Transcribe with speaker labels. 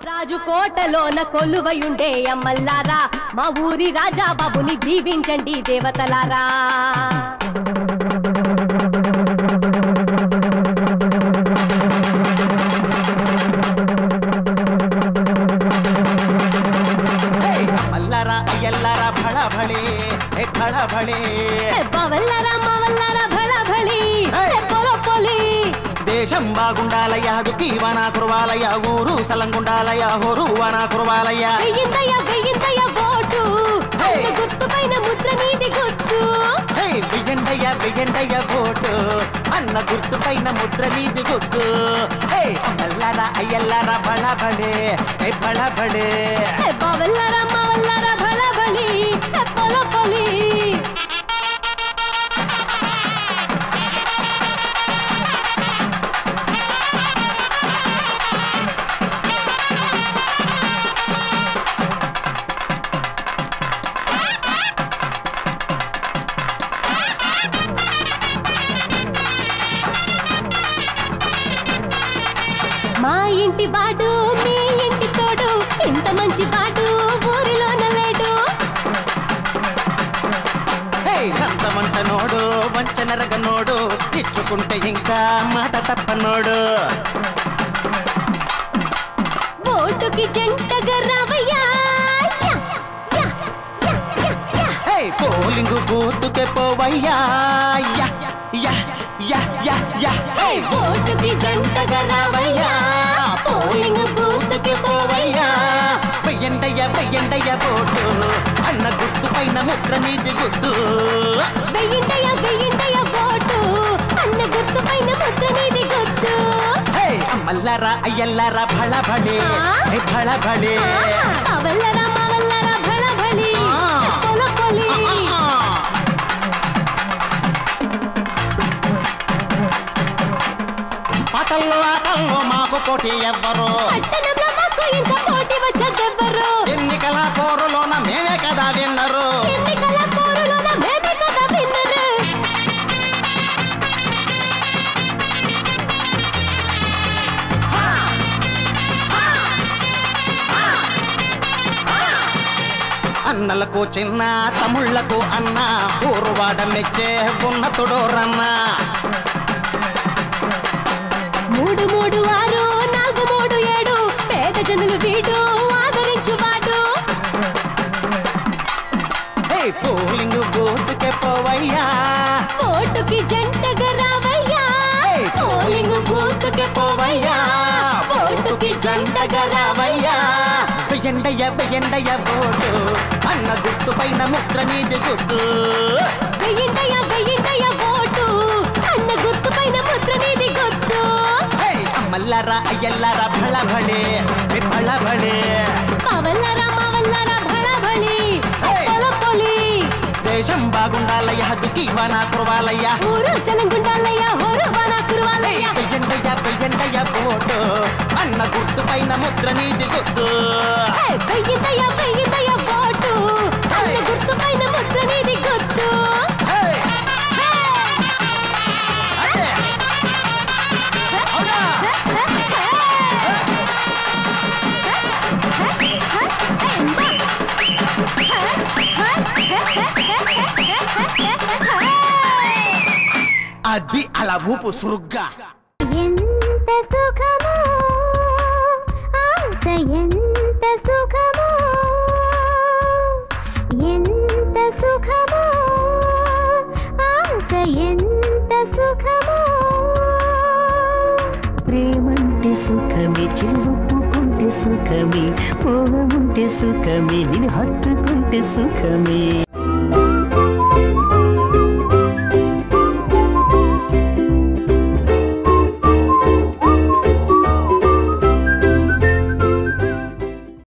Speaker 1: రాజుకోటలోన కొలువయుండే అమ్మల్లారా మా ఊరి రాజా బాబుని దీవించండి దేవతలారా.
Speaker 2: అమ్మల్లారా అయ్యల్లారా భళ భళే భళ భళే
Speaker 1: బావల్లారా మావల్లారా భళ భళి పొల పొలి.
Speaker 2: దేశం బాగుండాలయ్యా దుఃఖీవనా కురవాలయ్యా ఊరు సలంగుండాలయ్యా హోరువనా కురవాలయ్యా.
Speaker 1: వెయ్యిందయ్య వెయ్యిందయ్య ఓటు గుర్తు పైన ముద్ర నీది గుర్తు.
Speaker 2: వెయ్యండయ్య వెయ్యండయ్య ఓటు అన్న గుర్తు పైన ముద్ర నీది గుర్తు. అమ్మల్లారా అయ్యల్లారా భళ భళే భళ భళే
Speaker 1: బావల్లారా మావల్లారా భళ భళి పొల పొలి. మా ఇంటి బాడు మీ ఇంటి తోడు ఇంత మంచి బాడు ఊరిలోన లేడు.
Speaker 2: అంతమంట నోడు వంచనరగ నోడు ఇచ్చుకుంటే ఇంకా మాట తప్పనోడు.
Speaker 1: ఓటుకి జంటగా రావయ్యా
Speaker 2: పోలింగు బూతుకే పోవయ్యా.
Speaker 1: ఓటుకి జంటగా రావయ్యా పోలింగు బూతుకి పోవయ్యా.
Speaker 2: వెయ్యండయ్య వెయ్యండయ్య ఓటు అన్న గుర్తు పైన ముద్ర నీది గుర్తు.
Speaker 1: వెయ్యిందయ్య వెయ్యిందయ్య ఓటు అన్న గుర్తు పైన ముద్ర నీది గుర్తు.
Speaker 2: అమ్మల్లారా అయ్యల్లారా భళ భళే భళ భళే
Speaker 1: అవల్లరా మావల్లరా భళ భళి పొల పొలి.
Speaker 2: ఆటల్లో ఆటల్లో మాకు పోటీ ఎవ్వరు
Speaker 1: పట్టణంలో మాకు ఇంత పోటీ వచ్చేదెవ్వరు.
Speaker 2: ఎన్నికల పోరులోన మేమే కదా విన్నరు.
Speaker 1: ఎన్నికల పోరులోన మేమే కదా విన్నరు.
Speaker 2: అన్నలకు చిన్న తమ్ముళ్లకు అన్న ఊరువాడ మెచ్చే ఉన్నతుడు రన్న.
Speaker 1: 3 3 6 4 3 7 పేద జనులు వీడు ఆదరించువాడు.
Speaker 2: పోలింగు బూతుకే పోవయ్యా
Speaker 1: ఓటుకి జంటగా రావయ్యా
Speaker 2: పోలింగు బూతుకే పోవయ్యా ఓటుకి జంటగా రావయ్యా. వెయ్యండయ్య వెయ్యండయ్య ఓటు అన్న గుర్తు పైన ముద్ర నీది గుర్తు.
Speaker 1: వెయ్యిందయ్య వెయ్యిందయ్య ఓటు అన్న గుర్తు పైన ముద్ర నీది గుర్తు.
Speaker 2: అమ్మల్లారా అయ్యల్లారా భళ భళే భళ భళే
Speaker 1: మావల్లారా మావల్లారా భళ భళి పొల పొలి.
Speaker 2: దేశం బాగుండాలయ్యా దుఃఖీవనా కురవాలయ్యా
Speaker 1: ఊరు చలంగుండాలయ్యా హోరువనా కురవాలయ్యా.
Speaker 2: వెయ్యండయ్య వెయ్యండయ్య ఓటు అన్న గుర్తు పైన ముద్ర నీది గుర్తు.
Speaker 1: వెయ్యిందయ్య వెయ్యిందయ్య ఓటు అన్న గుర్తు పైన ముద్ర నీది గుర్తు.
Speaker 2: అది అలా ఊపు సురుగ్గా.
Speaker 1: ఎంత సుఖమో ఆశ ఎంత సుఖమో ఎంత సుఖమో ఆశ ఎంత సుఖమో.
Speaker 3: ప్రేమంటే సుఖమే చెవుపుకుంటే సుఖమే మోహముంటే సుఖమే నిన్ను హత్తుకుంటే సుఖమే.